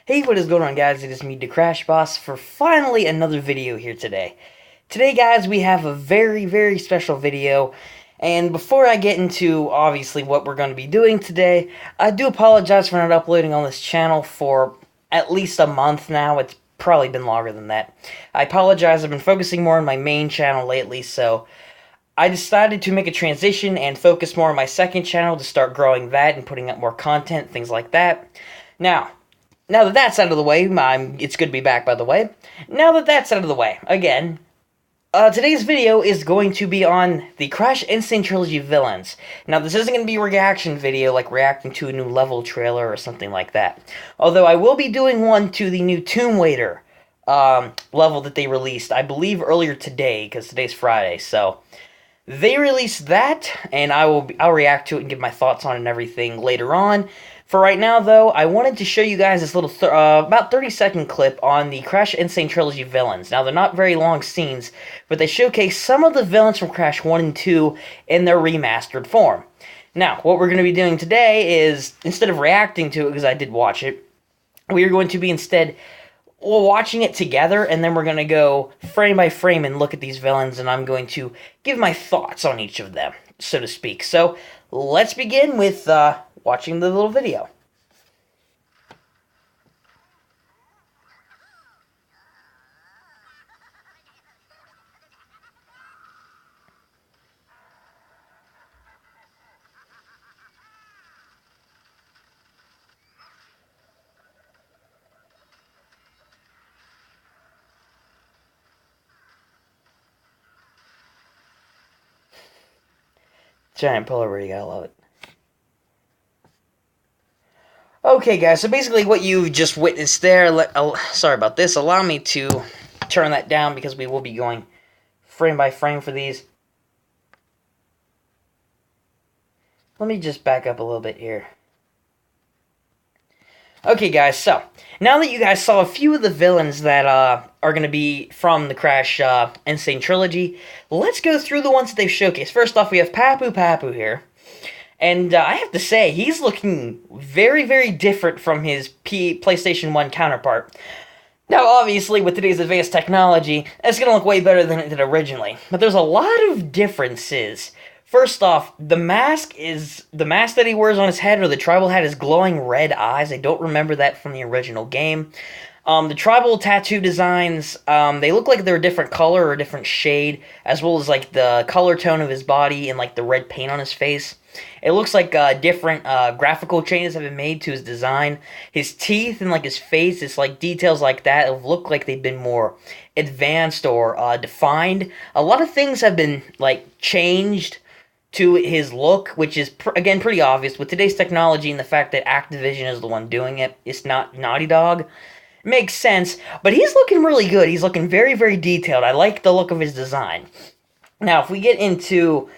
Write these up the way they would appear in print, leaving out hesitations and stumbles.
Hey, what is going on, guys? It is me, the Crash Boss, for finally another video here today. Today, guys, we have a very special video, and before I get into, obviously, what we're going to be doing today, I do apologize for not uploading on this channel for at least a month now. It's probably been longer than that. I apologize. I've been focusing more on my main channel lately, so I decided to make a transition and focus more on my second channel to start growing that and putting up more content, things like that. Now that that's out of the way, it's good to be back, by the way. Now that that's out of the way, again, today's video is going to be on the Crash N Sane Trilogy villains. Now, this isn't going to be a reaction video, like reacting to a new level trailer or something like that. Although, I will be doing one to the new Tomb Raider level that they released, I believe earlier today, because today's Friday, so they released that, and I'll react to it and give my thoughts on it and everything later on. For right now, though, I wanted to show you guys this little, about 30-second clip on the Crash N Sane Trilogy villains. Now, they're not very long scenes, but they showcase some of the villains from Crash 1 and 2 in their remastered form. Now, what we're going to be doing today is, instead of reacting to it, because I did watch it, we are going to be instead watching it together, and then we're going to go frame by frame and look at these villains, and I'm going to give my thoughts on each of them, so to speak. So, let's begin with watching the little video. Giant Polaroid, you gotta love it. Okay, guys, so basically what you just witnessed there, sorry about this, allow me to turn that down because we will be going frame by frame for these. Let me just back up a little bit here. Okay, guys, so, now that you guys saw a few of the villains that are going to be from the Crash N Sane Trilogy, let's go through the ones that they've showcased. First off, we have Papu Papu here. And I have to say, he's looking very different from his PlayStation 1 counterpart. Now, obviously, with today's advanced technology, it's going to look way better than it did originally. But there's a lot of differences. First off, the mask that he wears on his head, or the tribal hat, is glowing red eyes. I don't remember that from the original game. The tribal tattoo designs, they look like they're a different color or a different shade, as well as like the color tone of his body and like the red paint on his face. It looks like different graphical changes have been made to his design. His teeth and like his face, it's like details like that look like they've been more advanced or defined. A lot of things have been like changed to his look, which is again pretty obvious with today's technology and the fact that Activision is the one doing it. It's not Naughty Dog. It makes sense, but he's looking really good. He's looking very detailed. I like the look of his design. Now, if we get into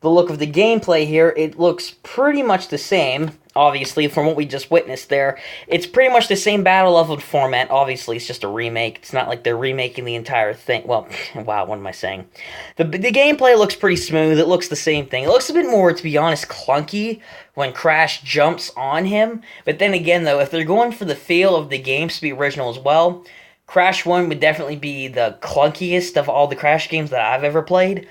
the look of the gameplay here, it looks pretty much the same, obviously, from what we just witnessed there. It's pretty much the same battle level format. Obviously, it's just a remake. It's not like they're remaking the entire thing. Well, wow, what am I saying? The gameplay looks pretty smooth. It looks the same thing. It looks a bit more, to be honest, clunky when Crash jumps on him. But then again, though, if they're going for the feel of the games to be original as well, Crash 1 would definitely be the clunkiest of all the Crash games that I've ever played.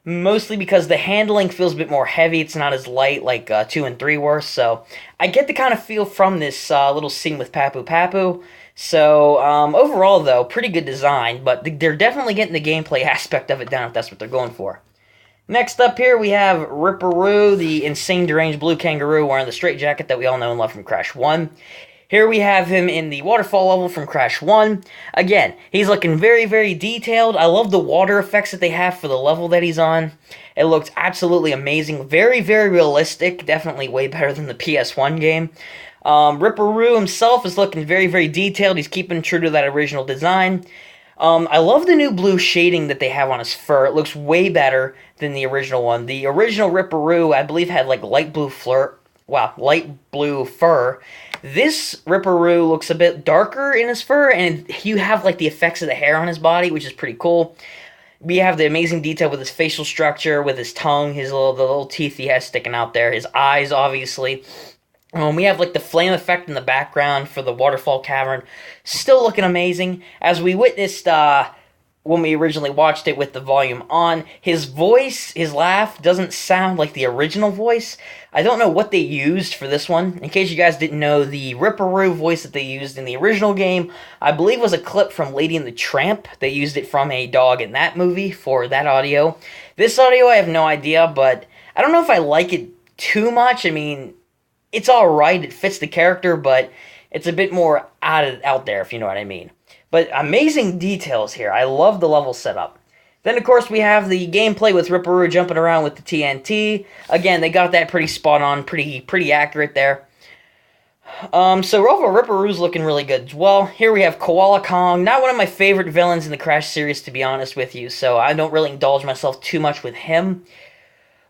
Mostly because the handling feels a bit more heavy. It's not as light like 2 and 3 were. So I get the kind of feel from this little scene with Papu Papu. So overall, though, pretty good design. But they're definitely getting the gameplay aspect of it down if that's what they're going for. Next up here, we have Reuploaded, the insane deranged blue kangaroo wearing the straitjacket that we all know and love from Crash 1. Here we have him in the waterfall level from Crash 1. Again, he's looking very detailed. I love the water effects that they have for the level that he's on. It looks absolutely amazing. Very realistic. Definitely way better than the PS1 game. Reuploaded himself is looking very detailed. He's keeping true to that original design. I love the new blue shading that they have on his fur. It looks way better than the original one. The original Reuploaded, I believe, had like light blue fur. This Reuploaded looks a bit darker in his fur, and you have like the effects of the hair on his body, which is pretty cool. We have the amazing detail with his facial structure, with his tongue, the little teeth he has sticking out there, his eyes, obviously. We have like the flame effect in the background for the waterfall cavern, still looking amazing. As we witnessed when we originally watched it with the volume on, his voice, his laugh, doesn't sound like the original voice. I don't know what they used for this one. In case you guys didn't know, the Ripperoo voice that they used in the original game, I believe was a clip from Lady and the Tramp. They used it from a dog in that movie for that audio. This audio, I have no idea, but I don't know if I like it too much. I mean, it's alright, it fits the character, but it's a bit more out there, if you know what I mean. But amazing details here. I love the level setup. Then, of course, we have the gameplay with Ripperoo jumping around with the TNT. Again, they got that pretty spot on, pretty accurate there. So overall, Ripperoo's looking really good as well. Here we have Koala Kong, not one of my favorite villains in the Crash series, to be honest with you, so I don't really indulge myself too much with him.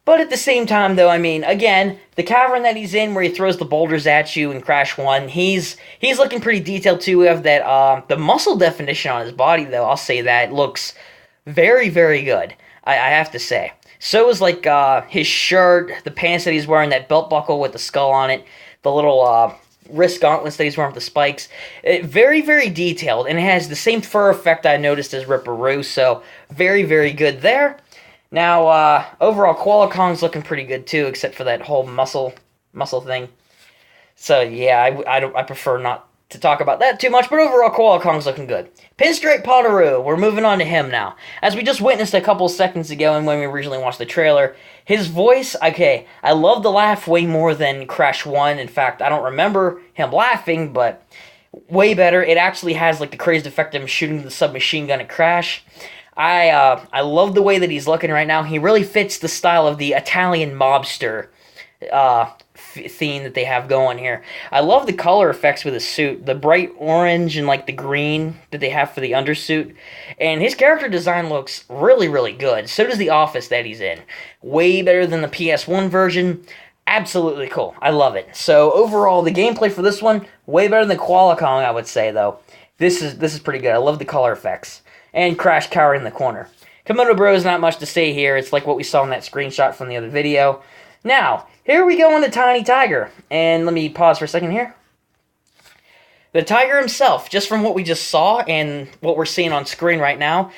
But at the same time, though, I mean, again, the cavern that he's in where he throws the boulders at you in Crash 1, he's looking pretty detailed, too. We have that, the muscle definition on his body, though, I'll say that, looks very, very good, I have to say. So is, like, his shirt, the pants that he's wearing, that belt buckle with the skull on it, the little, wrist gauntlets that he's wearing with the spikes. Very, very detailed, and it has the same fur effect I noticed as Ripperoo, so very, very good there. Now, overall, Koala Kong's looking pretty good, too, except for that whole muscle thing. So, yeah, I prefer not to talk about that too much, but overall, Koala Kong's looking good. Pinstripe Potteroo, we're moving on to him now. As we just witnessed a couple seconds ago and when we originally watched the trailer, his voice, okay, I love the laugh way more than Crash 1. In fact, I don't remember him laughing, but way better. It actually has, like, the crazed effect of him shooting the submachine gun at Crash. I love the way that he's looking right now. He really fits the style of the Italian mobster theme that they have going here. I love the color effects with his suit. The bright orange and like the green that they have for the undersuit. And his character design looks really, really good. So does the office that he's in. Way better than the PS1 version. Absolutely cool. I love it. So overall, the gameplay for this one, way better than Koala Kong, I would say, though. This is pretty good. I love the color effects. And Crash cowering in the corner. Komodo Bros, not much to say here. It's like what we saw in that screenshot from the other video. Now, here we go on the Tiny Tiger. And let me pause for a second here. The Tiger himself, just from what we just saw and what we're seeing on screen right now,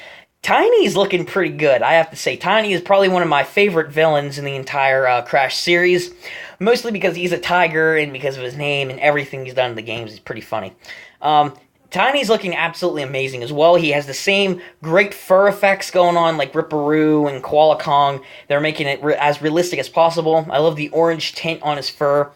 Tiny's looking pretty good, I have to say. Tiny is probably one of my favorite villains in the entire Crash series. Mostly because he's a tiger and because of his name and everything he's done in the games. He's pretty funny. Tiny's looking absolutely amazing as well. He has the same great fur effects going on like Ripperoo and Koala Kong. They're making it as realistic as possible. I love the orange tint on his fur.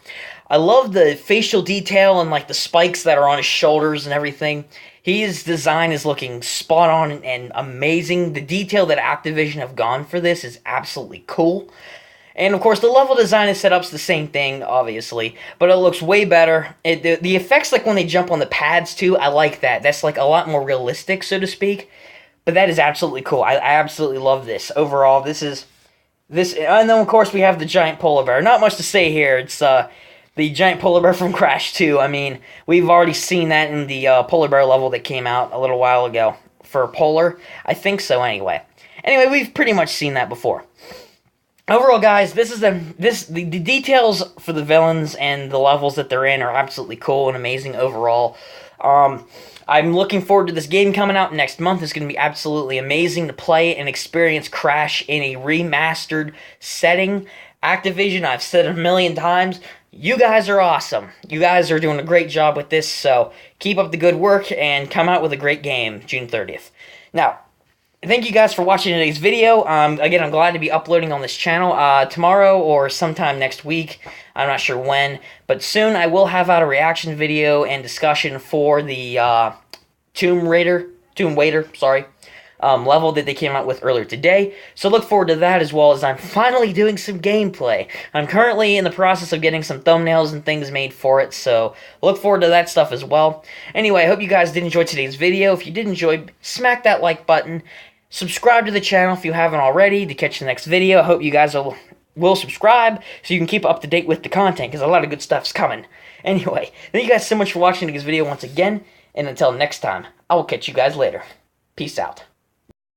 I love the facial detail and like the spikes that are on his shoulders and everything. His design is looking spot on and amazing. The detail that Activision have gone for this is absolutely cool. And, of course, the level design and setup's the same thing, obviously, but it looks way better. The effects, like when they jump on the pads, too, I like that. That's, like, a lot more realistic, so to speak, but that is absolutely cool. I absolutely love this. Overall, this, and then, of course, we have the giant polar bear. Not much to say here. It's, the giant polar bear from Crash 2. I mean, we've already seen that in the polar bear level that came out a little while ago for Polar. I think so, anyway. Anyway, we've pretty much seen that before. Overall, guys, the details for the villains and the levels that they're in are absolutely cool and amazing overall. I'm looking forward to this game coming out next month. It's going to be absolutely amazing to play and experience Crash in a remastered setting. Activision, I've said it a million times, you guys are awesome. You guys are doing a great job with this, so keep up the good work and come out with a great game June 30th. Now, thank you guys for watching today's video. Again, I'm glad to be uploading on this channel tomorrow or sometime next week. I'm not sure when, but soon I will have out a reaction video and discussion for the Tomb Raider, level that they came out with earlier today. So look forward to that, as well as I'm finally doing some gameplay. I'm currently in the process of getting some thumbnails and things made for it, so look forward to that stuff as well. Anyway, I hope you guys did enjoy today's video. If you did enjoy, smack that like button. Subscribe to the channel if you haven't already to catch the next video. I hope you guys will subscribe so you can keep up to date with the content, because a lot of good stuff's coming. Anyway, thank you guys so much for watching this video once again, and until next time, I will catch you guys later. Peace out.